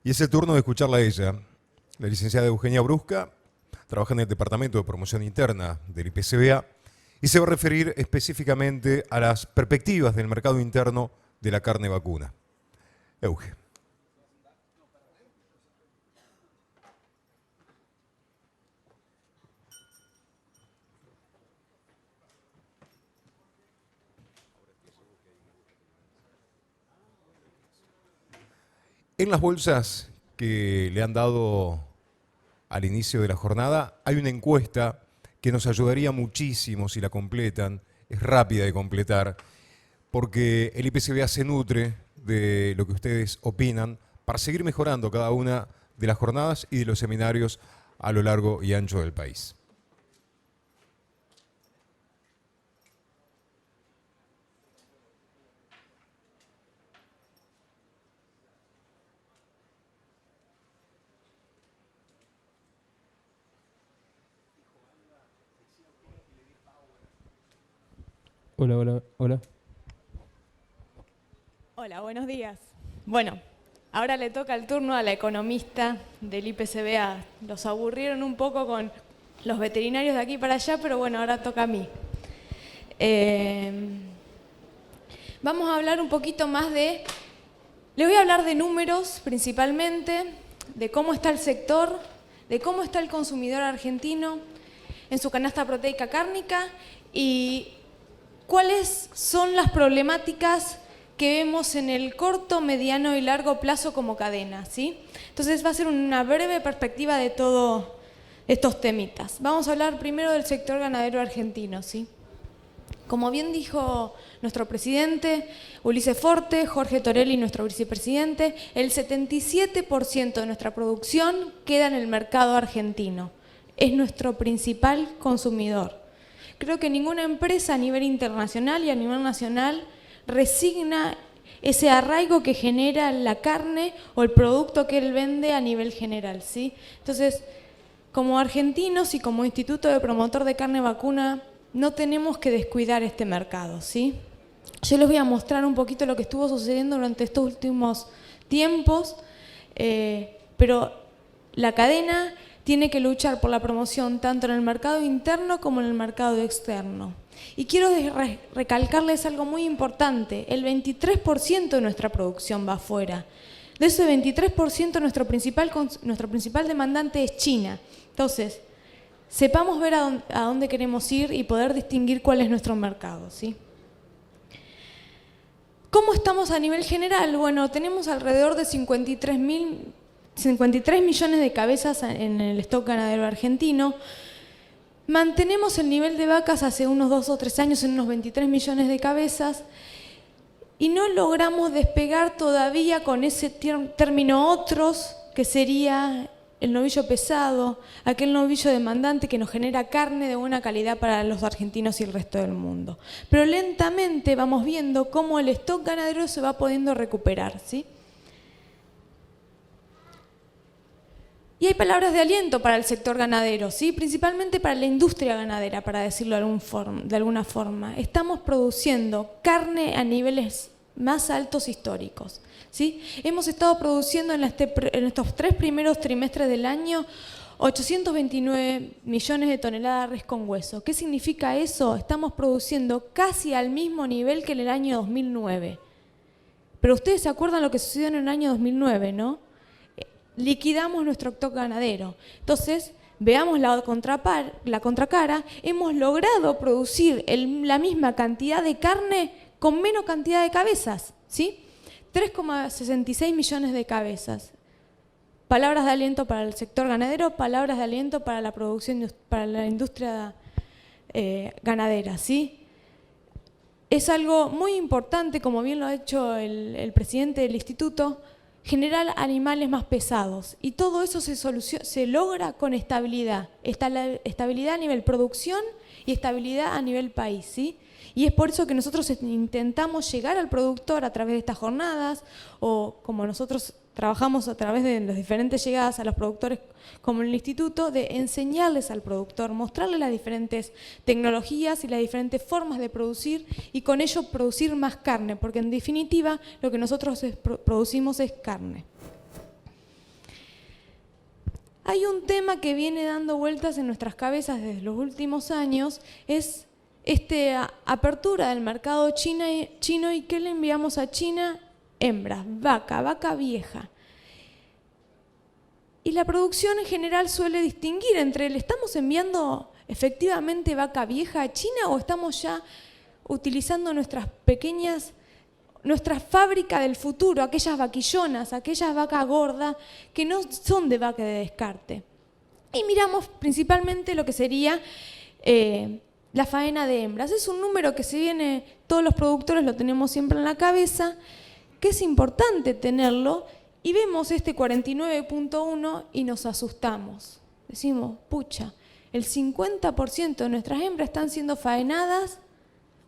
Y es el turno de escucharla a ella, la licenciada Eugenia Brusca, trabaja en el Departamento de Promoción Interna del IPCBA y se va a referir específicamente a las perspectivas del mercado interno de la carne vacuna. Euge. En las bolsas que le han dado al inicio de la jornada, hay una encuesta que nos ayudaría muchísimo si la completan, es rápida de completar, porque el IPCBA se nutre de lo que ustedes opinan para seguir mejorando cada una de las jornadas y de los seminarios a lo largo y ancho del país. Hola, hola, hola. Hola, buenos días. Bueno, ahora le toca el turno a la economista del IPCBA. Los aburrieron un poco con los veterinarios de aquí para allá, pero bueno, ahora toca a mí. Vamos a hablar un poquito más de... Les voy a hablar de números principalmente, de cómo está el sector, de cómo está el consumidor argentino en su canasta proteica cárnica y cuáles son las problemáticas que vemos en el corto, mediano y largo plazo como cadena, ¿sí? Entonces va a ser una breve perspectiva de todos estos temitas. Vamos a hablar primero del sector ganadero argentino, ¿sí? Como bien dijo nuestro presidente, Ulises Forte, Jorge Torelli, nuestro vicepresidente, el 77% de nuestra producción queda en el mercado argentino. Es nuestro principal consumidor. Creo que ninguna empresa a nivel internacional y a nivel nacional resigna ese arraigo que genera la carne o el producto que él vende a nivel general, ¿sí? Entonces, como argentinos y como Instituto de Promotor de Carne Vacuna, no tenemos que descuidar este mercado, ¿sí? Yo les voy a mostrar un poquito lo que estuvo sucediendo durante estos últimos tiempos, pero la cadena tiene que luchar por la promoción tanto en el mercado interno como en el mercado externo. Y quiero recalcarles algo muy importante, el 23% de nuestra producción va afuera. De ese 23% nuestro principal demandante es China. Entonces, sepamos ver a dónde queremos ir y poder distinguir cuál es nuestro mercado, ¿sí? ¿Cómo estamos a nivel general? Bueno, tenemos alrededor de 53 millones de cabezas en el stock ganadero argentino. Mantenemos el nivel de vacas hace unos 2 o 3 años en unos 23 millones de cabezas y no logramos despegar todavía con ese término otros, que sería el novillo pesado, aquel novillo demandante que nos genera carne de buena calidad para los argentinos y el resto del mundo. Pero lentamente vamos viendo cómo el stock ganadero se va pudiendo recuperar, ¿sí? Y hay palabras de aliento para el sector ganadero, ¿sí? Principalmente para la industria ganadera, para decirlo de alguna forma. Estamos produciendo carne a niveles más altos históricos, ¿sí? Hemos estado produciendo en estos 3 primeros trimestres del año 829 millones de toneladas de res con hueso. ¿Qué significa eso? Estamos produciendo casi al mismo nivel que en el año 2009. Pero ustedes se acuerdan lo que sucedió en el año 2009, ¿no? Liquidamos nuestro stock ganadero. Entonces, veamos la contracara, hemos logrado producir la misma cantidad de carne con menos cantidad de cabezas, ¿sí? 3,66 millones de cabezas. Palabras de aliento para el sector ganadero, palabras de aliento para la producción, para la industria ganadera, ¿sí? Es algo muy importante, como bien lo ha hecho el presidente del instituto, generar animales más pesados. Y todo eso se logra con estabilidad. Estabilidad a nivel producción y estabilidad a nivel país, ¿sí? Y es por eso que nosotros intentamos llegar al productor a través de estas jornadas, o como nosotros trabajamos a través de las diferentes llegadas a los productores como en el instituto, de enseñarles al productor, mostrarle las diferentes tecnologías y las diferentes formas de producir y con ello producir más carne, porque en definitiva lo que nosotros producimos es carne. Hay un tema que viene dando vueltas en nuestras cabezas desde los últimos años, es esta apertura del mercado chino y ¿qué le enviamos a China? Hembras, vaca vieja. Y la producción en general suele distinguir entre ¿le estamos enviando efectivamente vaca vieja a China o estamos ya utilizando nuestra fábrica del futuro, aquellas vaquillonas, aquellas vacas gordas que no son de vaca de descarte? Y miramos principalmente lo que sería la faena de hembras. Es un número que si viene, todos los productores lo tenemos siempre en la cabeza, que es importante tenerlo, y vemos este 49.1 y nos asustamos. Decimos, pucha, el 50% de nuestras hembras están siendo faenadas,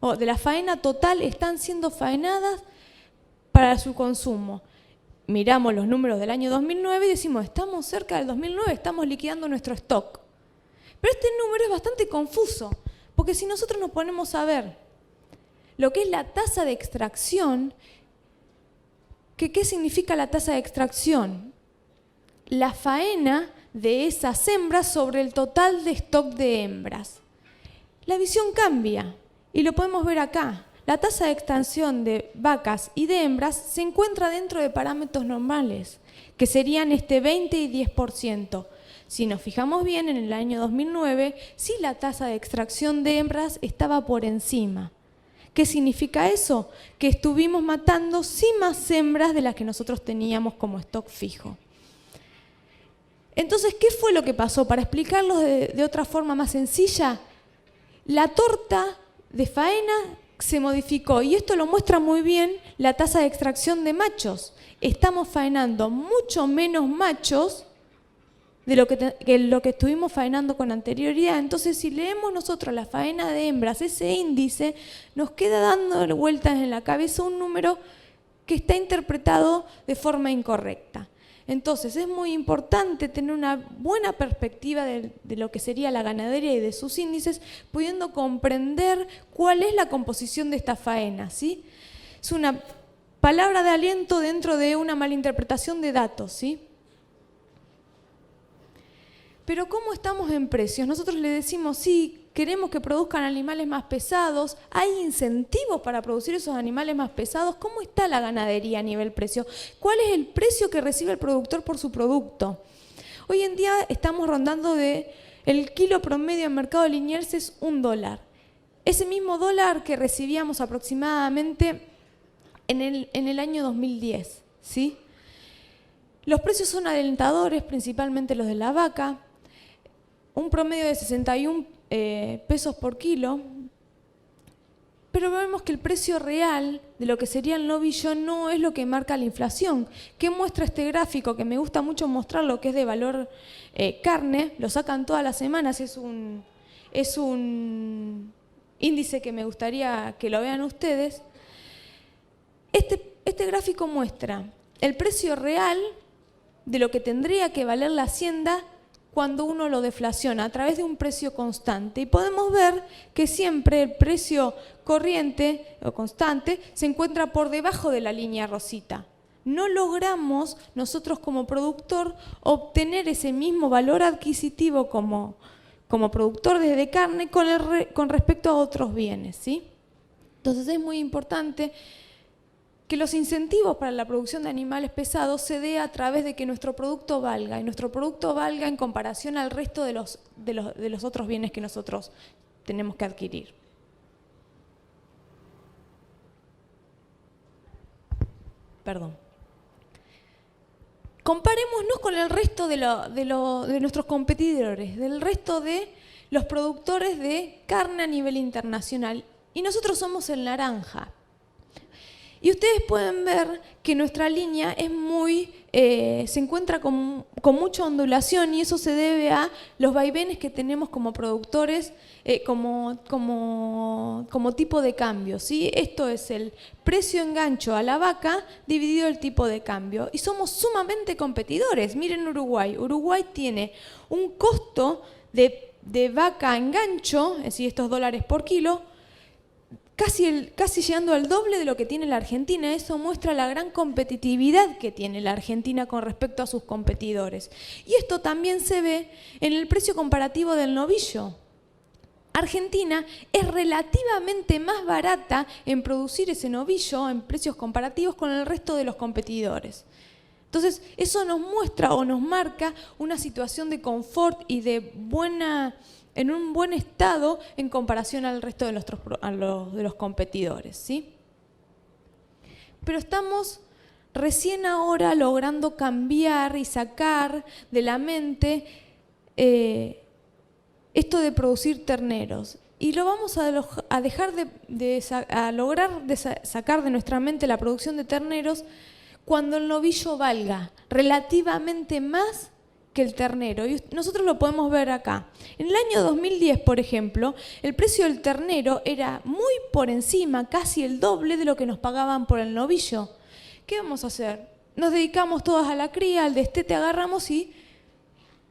o de la faena total están siendo faenadas para su consumo. Miramos los números del año 2009 y decimos, estamos cerca del 2009, estamos liquidando nuestro stock. Pero este número es bastante confuso, porque si nosotros nos ponemos a ver lo que es la tasa de extracción, ¿qué significa la tasa de extracción? La faena de esas hembras sobre el total de stock de hembras. La visión cambia y lo podemos ver acá. La tasa de extracción de vacas y de hembras se encuentra dentro de parámetros normales, que serían 20 y 10%. Si nos fijamos bien, en el año 2009, sí la tasa de extracción de hembras estaba por encima. ¿Qué significa eso? Que estuvimos matando sí más hembras de las que nosotros teníamos como stock fijo. Entonces, ¿qué fue lo que pasó? Para explicarlo de otra forma más sencilla, la torta de faena se modificó y esto lo muestra muy bien la tasa de extracción de machos. Estamos faenando mucho menos machos de lo que estuvimos faenando con anterioridad. Entonces, si leemos nosotros la faena de hembras, ese índice, nos queda dando vueltas en la cabeza un número que está interpretado de forma incorrecta. Entonces, es muy importante tener una buena perspectiva de lo que sería la ganadería y de sus índices, pudiendo comprender cuál es la composición de esta faena, ¿sí? Es una palabra de aliento dentro de una malinterpretación de datos, ¿sí? Pero ¿cómo estamos en precios? Nosotros le decimos, sí, queremos que produzcan animales más pesados, hay incentivos para producir esos animales más pesados. ¿Cómo está la ganadería a nivel precio? ¿Cuál es el precio que recibe el productor por su producto? Hoy en día estamos rondando el kilo promedio en mercado de Liniers es $1. Ese mismo dólar que recibíamos aproximadamente en el año 2010, ¿sí? Los precios son alentadores, principalmente los de la vaca, un promedio de 61 pesos por kilo, pero vemos que el precio real de lo que sería el novillo no es lo que marca la inflación. ¿Qué muestra este gráfico? Que me gusta mucho mostrar lo que es de valor carne, lo sacan todas las semanas, es un índice que me gustaría que lo vean ustedes. Este gráfico muestra el precio real de lo que tendría que valer la hacienda cuando uno lo deflaciona a través de un precio constante. Y podemos ver que siempre el precio corriente o constante se encuentra por debajo de la línea rosita. No logramos nosotros como productor obtener ese mismo valor adquisitivo como productor de carne con respecto a otros bienes, ¿sí? Entonces es muy importante que los incentivos para la producción de animales pesados se dé a través de que nuestro producto valga, y nuestro producto valga en comparación al resto de los otros bienes que nosotros tenemos que adquirir. Perdón. Comparémonos con el resto de nuestros competidores, del resto de los productores de carne a nivel internacional. Y nosotros somos el naranja. Y ustedes pueden ver que nuestra línea es se encuentra con mucha ondulación, y eso se debe a los vaivenes que tenemos como productores, como tipo de cambio, ¿sí? Esto es el precio engancho a la vaca dividido el tipo de cambio. Y somos sumamente competidores. Miren Uruguay. Uruguay tiene un costo de vaca engancho, es decir, estos dólares por kilo, casi llegando al doble de lo que tiene la Argentina. Eso muestra la gran competitividad que tiene la Argentina con respecto a sus competidores. Y esto también se ve en el precio comparativo del novillo. Argentina es relativamente más barata en producir ese novillo en precios comparativos con el resto de los competidores. Entonces, eso nos muestra o nos marca una situación de confort y en un buen estado en comparación al resto de los competidores, ¿sí? Pero estamos recién ahora logrando cambiar y sacar de la mente esto de producir terneros. Y lo vamos a dejar a lograr sacar de nuestra mente la producción de terneros cuando el novillo valga relativamente más que el ternero. Y nosotros lo podemos ver acá. En el año 2010, por ejemplo, el precio del ternero era muy por encima, casi el doble de lo que nos pagaban por el novillo. ¿Qué vamos a hacer? Nos dedicamos todas a la cría, al destete, agarramos y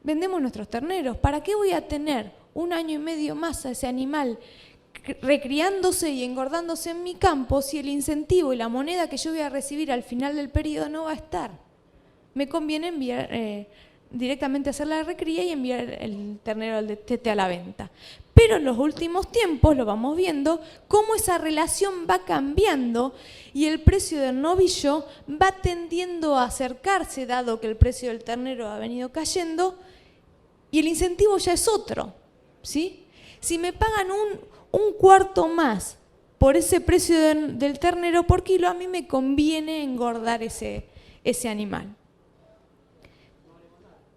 vendemos nuestros terneros. ¿Para qué voy a tener un año y medio más a ese animal recriándose y engordándose en mi campo si el incentivo y la moneda que yo voy a recibir al final del periodo no va a estar? Me conviene enviar directamente hacer la recría y enviar el ternero al destete a la venta. Pero en los últimos tiempos lo vamos viendo cómo esa relación va cambiando y el precio del novillo va tendiendo a acercarse, dado que el precio del ternero ha venido cayendo y el incentivo ya es otro, ¿sí? Si me pagan un cuarto más por ese precio del ternero por kilo, a mí me conviene engordar ese animal.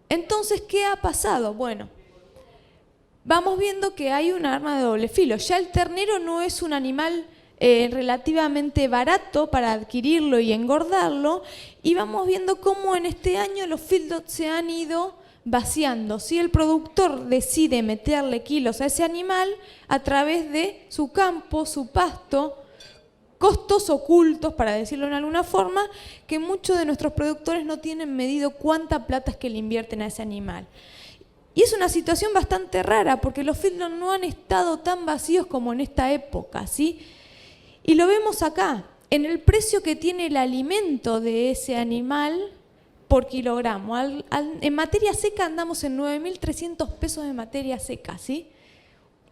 Entonces, ¿qué ha pasado? Bueno, vamos viendo que hay un arma de doble filo. Ya el ternero no es un animal relativamente barato para adquirirlo y engordarlo, y vamos viendo cómo en este año los feedlots se han ido vaciando. Si el productor decide meterle kilos a ese animal a través de su campo, su pasto, costos ocultos, para decirlo de alguna forma, que muchos de nuestros productores no tienen medido cuánta plata es que le invierten a ese animal. Y es una situación bastante rara, porque los feedlots no han estado tan vacíos como en esta época, ¿sí? Y lo vemos acá, en el precio que tiene el alimento de ese animal por kilogramo. En materia seca andamos en 9.300 pesos de materia seca, ¿sí?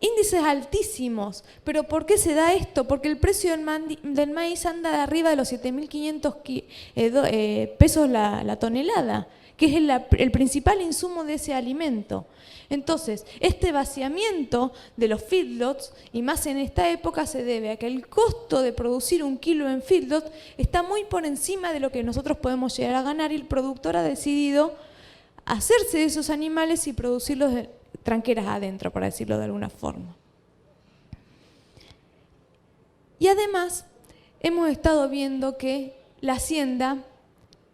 Índices altísimos. ¿Pero por qué se da esto? Porque el precio del maíz anda de arriba de los 7.500 pesos la tonelada, que es el principal insumo de ese alimento. Entonces, este vaciamiento de los feedlots, y más en esta época, se debe a que el costo de producir un kilo en feedlot está muy por encima de lo que nosotros podemos llegar a ganar, y el productor ha decidido hacerse de esos animales y producirlos tranqueras adentro, para decirlo de alguna forma. Y además, hemos estado viendo que la hacienda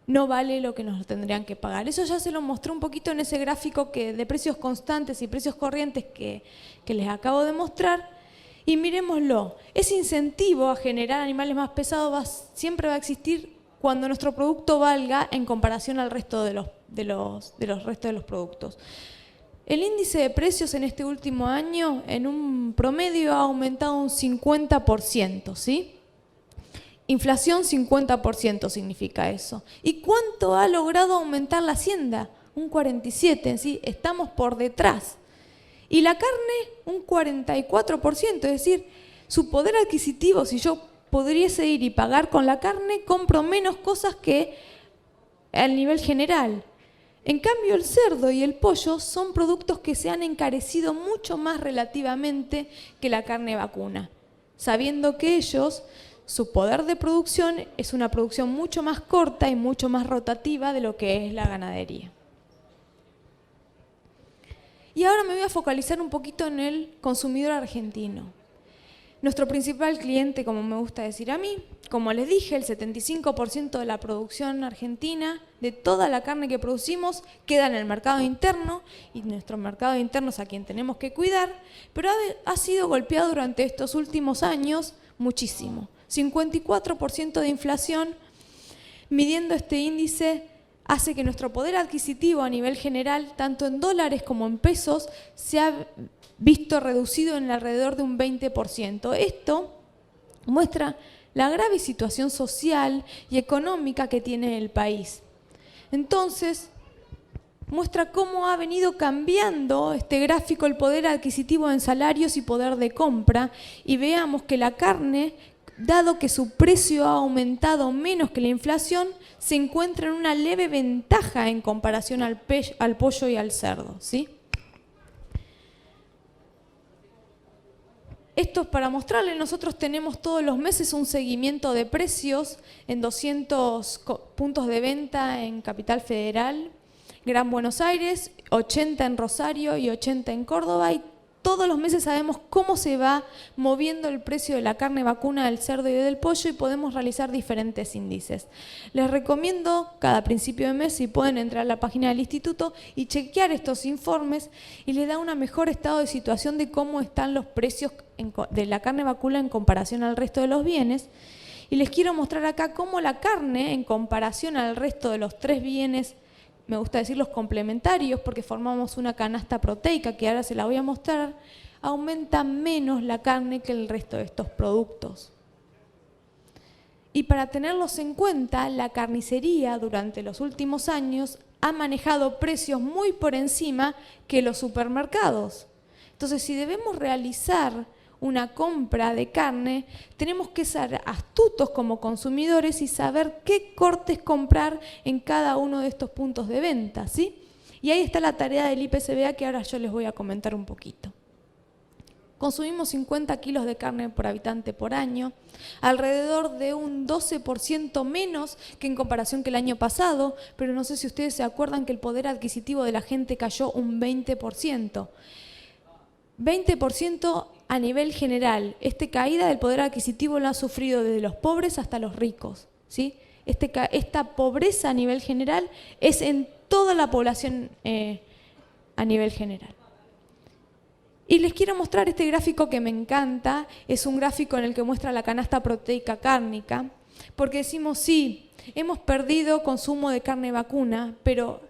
no vale lo que nos tendrían que pagar. Eso ya se lo mostré un poquito en ese gráfico de precios constantes y precios corrientes que les acabo de mostrar. Y miremoslo, ese incentivo a generar animales más pesados siempre va a existir cuando nuestro producto valga en comparación al resto de los restos de los productos. El índice de precios en este último año, en un promedio, ha aumentado un 50%, ¿sí? Inflación 50% significa eso. ¿Y cuánto ha logrado aumentar la hacienda? Un 47%, ¿sí? Estamos por detrás. Y la carne, un 44%, es decir, su poder adquisitivo, si yo pudiese ir y pagar con la carne, compro menos cosas que al nivel general. En cambio, el cerdo y el pollo son productos que se han encarecido mucho más relativamente que la carne vacuna, sabiendo que ellos, su poder de producción es una producción mucho más corta y mucho más rotativa de lo que es la ganadería. Y ahora me voy a focalizar un poquito en el consumidor argentino. Nuestro principal cliente, como me gusta decir a mí, como les dije, el 75% de la producción argentina, de toda la carne que producimos, queda en el mercado interno, y nuestro mercado interno es a quien tenemos que cuidar, pero ha sido golpeado durante estos últimos años muchísimo. 54% de inflación. Midiendo este índice hace que nuestro poder adquisitivo a nivel general, tanto en dólares como en pesos, se ha visto reducido en alrededor de un 20%. Esto muestra la grave situación social y económica que tiene el país. Entonces, muestra cómo ha venido cambiando este gráfico el poder adquisitivo en salarios y poder de compra, y veamos que la carne, dado que su precio ha aumentado menos que la inflación, se encuentra en una leve ventaja en comparación al pollo y al cerdo, ¿sí? Esto es para mostrarles, nosotros tenemos todos los meses un seguimiento de precios en 200 puntos de venta en Capital Federal, Gran Buenos Aires, 80 en Rosario y 80 en Córdoba, y todos los meses sabemos cómo se va moviendo el precio de la carne vacuna, del cerdo y del pollo, y podemos realizar diferentes índices. Les recomiendo cada principio de mes, si pueden entrar a la página del instituto y chequear estos informes, y les da un mejor estado de situación de cómo están los precios de la carne vacuna en comparación al resto de los bienes. Y les quiero mostrar acá cómo la carne, en comparación al resto de los 3 bienes, me gusta decir los complementarios porque formamos una canasta proteica que ahora se la voy a mostrar, aumenta menos la carne que el resto de estos productos. Y para tenerlos en cuenta, la carnicería durante los últimos años ha manejado precios muy por encima que los supermercados. Entonces, si debemos realizar una compra de carne, tenemos que ser astutos como consumidores y saber qué cortes comprar en cada uno de estos puntos de venta, ¿sí? Y ahí está la tarea del IPCBA que ahora yo les voy a comentar un poquito. Consumimos 50 kilos de carne por habitante por año, alrededor de un 12% menos que en comparación que el año pasado, pero no sé si ustedes se acuerdan que el poder adquisitivo de la gente cayó un 20%. 20% a nivel general. Esta caída del poder adquisitivo lo ha sufrido desde los pobres hasta los ricos, ¿sí? Esta pobreza a nivel general es en toda la población a nivel general. Y les quiero mostrar este gráfico que me encanta. Es un gráfico en el que muestra la canasta proteica cárnica, porque decimos, sí, hemos perdido consumo de carne vacuna, pero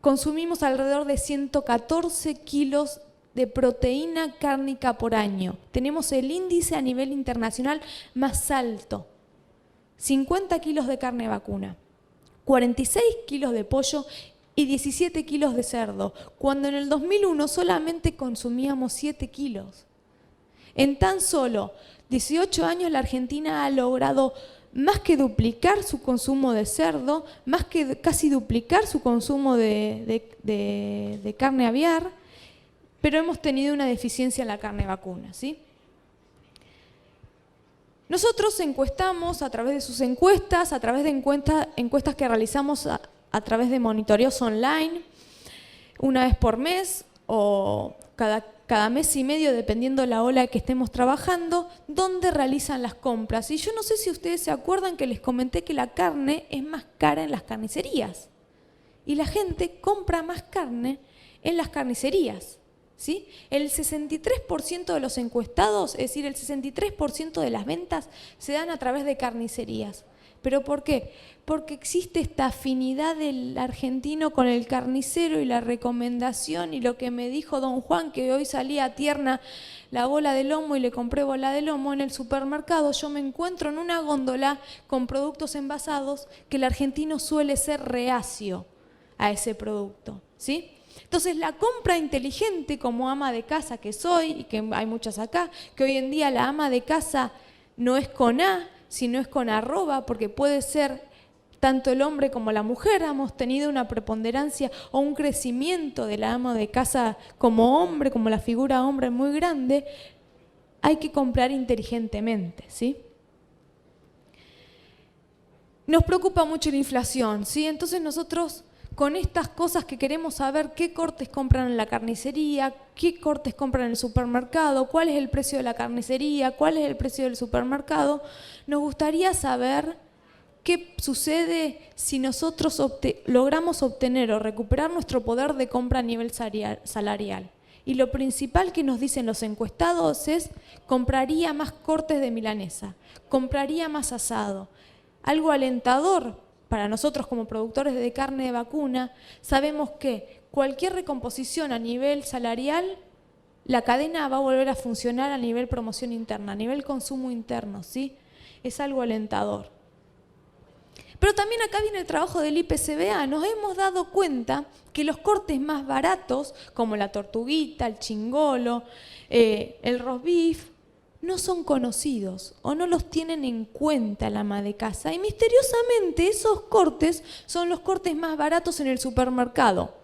consumimos alrededor de 114 kilos de proteína cárnica por año. Tenemos el índice a nivel internacional más alto. 50 kilos de carne vacuna, 46 kilos de pollo y 17 kilos de cerdo, cuando en el 2001 solamente consumíamos 7 kilos. En tan solo 18 años la Argentina ha logrado más que duplicar su consumo de cerdo, más que casi duplicar su consumo de carne aviar, pero hemos tenido una deficiencia en la carne vacuna, ¿sí? Nosotros encuestamos a través de sus encuestas, a través de encuestas que realizamos a través de monitoreos online, una vez por mes o cada mes y medio, dependiendo de la ola que estemos trabajando, donde realizan las compras. Y yo no sé si ustedes se acuerdan que les comenté que la carne es más cara en las carnicerías. Y la gente compra más carne en las carnicerías, ¿sí? El 63% de los encuestados, es decir, el 63% de las ventas se dan a través de carnicerías. ¿Pero por qué? Porque existe esta afinidad del argentino con el carnicero y la recomendación, y lo que me dijo don Juan, que hoy salía tierna la bola de lomo y le compré bola de lomo en el supermercado. Yo me encuentro en una góndola con productos envasados que el argentino suele ser reacio a ese producto, ¿sí? Entonces la compra inteligente, como ama de casa que soy, y que hay muchas acá, que hoy en día la ama de casa no es con A, sino es con arroba, porque puede ser tanto el hombre como la mujer. Hemos tenido una preponderancia o un crecimiento de la ama de casa como hombre, como la figura hombre muy grande. Hay que comprar inteligentemente, ¿sí? Nos preocupa mucho la inflación, ¿sí? Entonces nosotros, con estas cosas que queremos saber, qué cortes compran en la carnicería, qué cortes compran en el supermercado, cuál es el precio de la carnicería, cuál es el precio del supermercado, nos gustaría saber qué sucede si nosotros logramos obtener o recuperar nuestro poder de compra a nivel salarial. Y lo principal que nos dicen los encuestados es: compraría más cortes de milanesa, compraría más asado. Algo alentador para nosotros como productores de carne de vacuna. Sabemos que cualquier recomposición a nivel salarial la cadena va a volver a funcionar a nivel promoción interna, a nivel consumo interno, ¿sí? Es algo alentador. Pero también acá viene el trabajo del IPCBA. Nos hemos dado cuenta que los cortes más baratos, como la tortuguita, el chingolo, el roast beef, no son conocidos o no los tienen en cuenta la ama de casa. Y misteriosamente esos cortes son los cortes más baratos en el supermercado.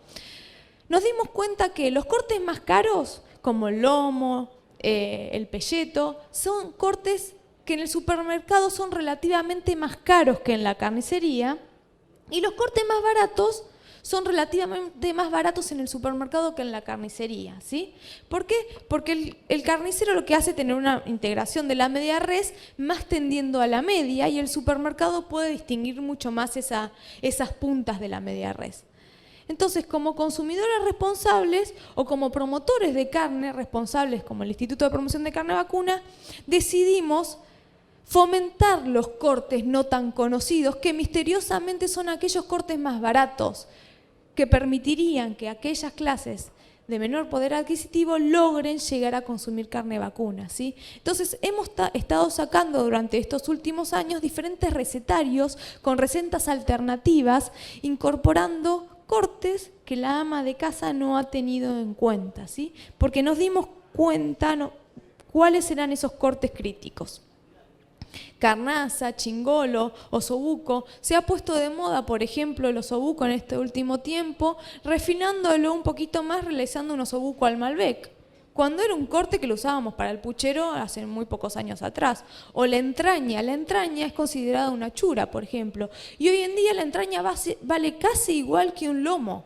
Nos dimos cuenta que los cortes más caros, como el lomo, el pelleto, son cortes que en el supermercado son relativamente más caros que en la carnicería, y los cortes más baratos son relativamente más baratos en el supermercado que en la carnicería, ¿sí? ¿Por qué? Porque el carnicero lo que hace es tener una integración de la media res más tendiendo a la media, y el supermercado puede distinguir mucho más esas puntas de la media res. Entonces, como consumidores responsables o como promotores de carne responsables, como el Instituto de Promoción de Carne Vacuna, decidimos fomentar los cortes no tan conocidos, que misteriosamente son aquellos cortes más baratos, que permitirían que aquellas clases de menor poder adquisitivo logren llegar a consumir carne vacuna, ¿sí? Entonces, hemos estado sacando durante estos últimos años diferentes recetarios con recetas alternativas, incorporando cortes que la ama de casa no ha tenido en cuenta, ¿sí? Porque nos dimos cuenta cuáles eran esos cortes críticos. Carnaza, chingolo, osobuco. Se ha puesto de moda, por ejemplo, el osobuco en este último tiempo, refinándolo un poquito más, realizando un osobuco al Malbec, cuando era un corte que lo usábamos para el puchero hace muy pocos años atrás. O la entraña es considerada una chura, por ejemplo, y hoy en día la entraña vale casi igual que un lomo,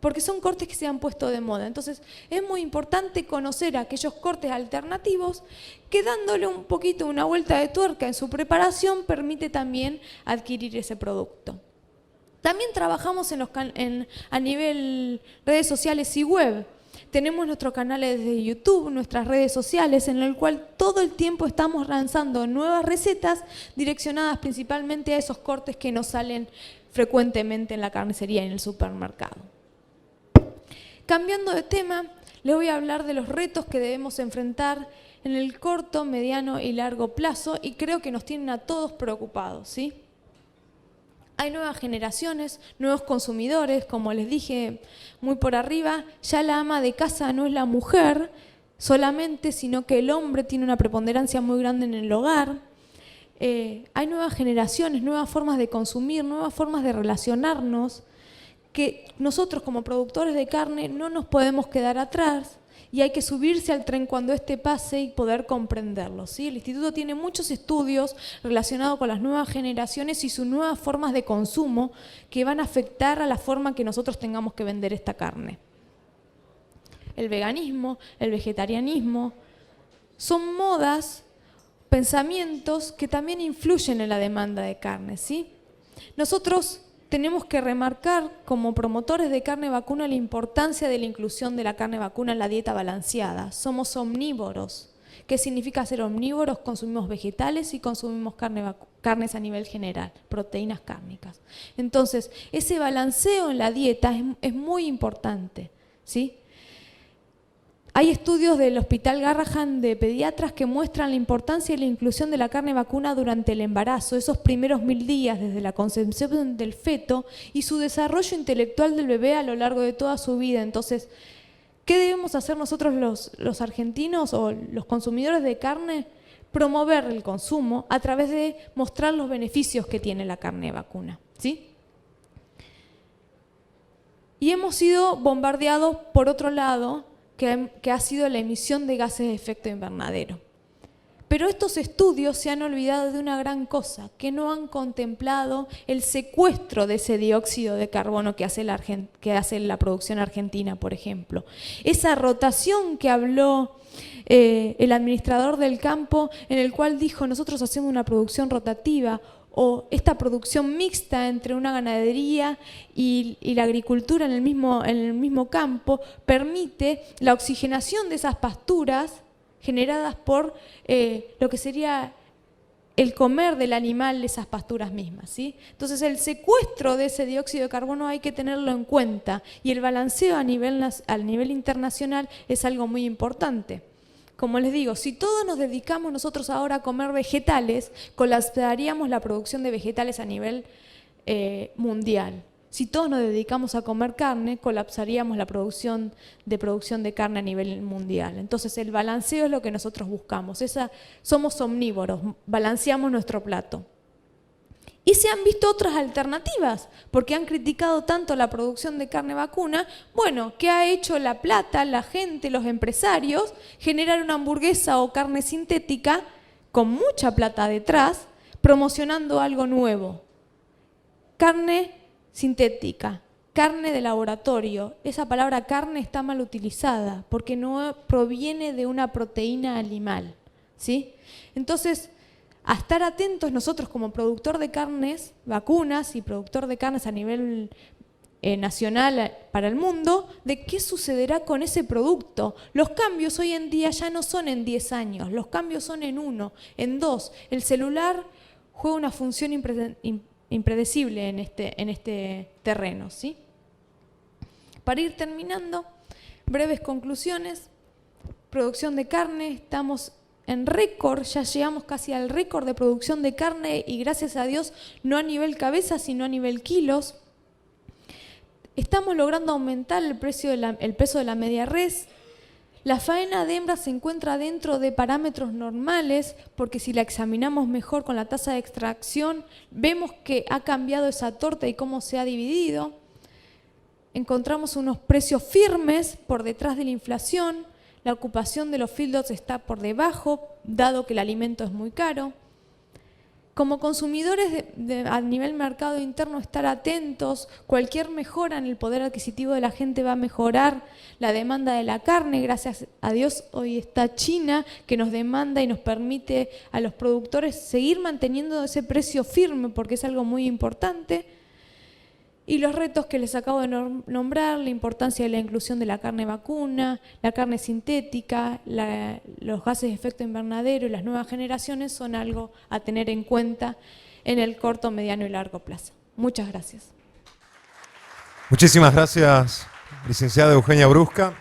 porque son cortes que se han puesto de moda. Entonces, es muy importante conocer aquellos cortes alternativos que, dándole un poquito una vuelta de tuerca en su preparación, permite también adquirir ese producto. También trabajamos a nivel redes sociales y web. Tenemos nuestros canales de YouTube, nuestras redes sociales, en el cual todo el tiempo estamos lanzando nuevas recetas direccionadas principalmente a esos cortes que nos salen frecuentemente en la carnicería y en el supermercado. Cambiando de tema, les voy a hablar de los retos que debemos enfrentar en el corto, mediano y largo plazo, y creo que nos tienen a todos preocupados, ¿sí? Hay nuevas generaciones, nuevos consumidores, como les dije muy por arriba, ya la ama de casa no es la mujer solamente, sino que el hombre tiene una preponderancia muy grande en el hogar. Hay nuevas generaciones, nuevas formas de consumir, nuevas formas de relacionarnos, que nosotros como productores de carne no nos podemos quedar atrás, y hay que subirse al tren cuando este pase y poder comprenderlo, ¿sí? El Instituto tiene muchos estudios relacionados con las nuevas generaciones y sus nuevas formas de consumo que van a afectar a la forma que nosotros tengamos que vender esta carne. El veganismo, el vegetarianismo, son modas, pensamientos que también influyen en la demanda de carne, ¿sí? Nosotros tenemos que remarcar como promotores de carne vacuna la importancia de la inclusión de la carne vacuna en la dieta balanceada. Somos omnívoros. ¿Qué significa ser omnívoros? Consumimos vegetales y consumimos carnes a nivel general, proteínas cárnicas. Entonces, ese balanceo en la dieta es muy importante, ¿sí? Hay estudios del Hospital Garrahan de pediatras que muestran la importancia y la inclusión de la carne vacuna durante el embarazo, esos primeros 1000 días desde la concepción del feto y su desarrollo intelectual del bebé a lo largo de toda su vida. Entonces, ¿qué debemos hacer nosotros los argentinos o los consumidores de carne? Promover el consumo a través de mostrar los beneficios que tiene la carne vacuna, ¿sí? Y hemos sido bombardeados por otro lado, que ha sido la emisión de gases de efecto invernadero. Pero estos estudios se han olvidado de una gran cosa, que no han contemplado el secuestro de ese dióxido de carbono que hace la producción argentina, por ejemplo. Esa rotación que habló el administrador del campo, en el cual dijo, nosotros hacemos una producción rotativa, o esta producción mixta entre una ganadería y la agricultura en el mismo campo, permite la oxigenación de esas pasturas generadas por lo que sería el comer del animal esas pasturas mismas, ¿sí? Entonces el secuestro de ese dióxido de carbono hay que tenerlo en cuenta y el balanceo a nivel internacional es algo muy importante. Como les digo, si todos nos dedicamos nosotros ahora a comer vegetales, colapsaríamos la producción de vegetales a nivel mundial. Si todos nos dedicamos a comer carne, colapsaríamos la producción de carne a nivel mundial. Entonces el balanceo es lo que nosotros buscamos. Somos omnívoros, balanceamos nuestro plato. Y se han visto otras alternativas, porque han criticado tanto la producción de carne vacuna. Bueno, ¿qué ha hecho La Plata, la gente, los empresarios? Generar una hamburguesa o carne sintética con mucha plata detrás, promocionando algo nuevo. Carne sintética, carne de laboratorio. Esa palabra carne está mal utilizada porque no proviene de una proteína animal, ¿sí? Entonces, a estar atentos nosotros como productor de carnes, vacunas y productor de carnes a nivel nacional para el mundo, de qué sucederá con ese producto. Los cambios hoy en día ya no son en 10 años, los cambios son en 1, en 2. El celular juega una función impredecible en este terreno, ¿sí? Para ir terminando, breves conclusiones. Producción de carne, estamos en récord, ya llegamos casi al récord de producción de carne y gracias a Dios no a nivel cabeza, sino a nivel kilos. Estamos logrando aumentar el peso de la media res. La faena de hembra se encuentra dentro de parámetros normales, porque si la examinamos mejor con la tasa de extracción, vemos que ha cambiado esa torta y cómo se ha dividido. Encontramos unos precios firmes por detrás de la inflación. La ocupación de los feedlots está por debajo, dado que el alimento es muy caro. Como consumidores a nivel mercado interno, estar atentos. Cualquier mejora en el poder adquisitivo de la gente va a mejorar la demanda de la carne. Gracias a Dios hoy está China, que nos demanda y nos permite a los productores seguir manteniendo ese precio firme, porque es algo muy importante. Y los retos que les acabo de nombrar, la importancia de la inclusión de la carne vacuna, la carne sintética, los gases de efecto invernadero y las nuevas generaciones son algo a tener en cuenta en el corto, mediano y largo plazo. Muchas gracias. Muchísimas gracias, licenciada Eugenia Brusca.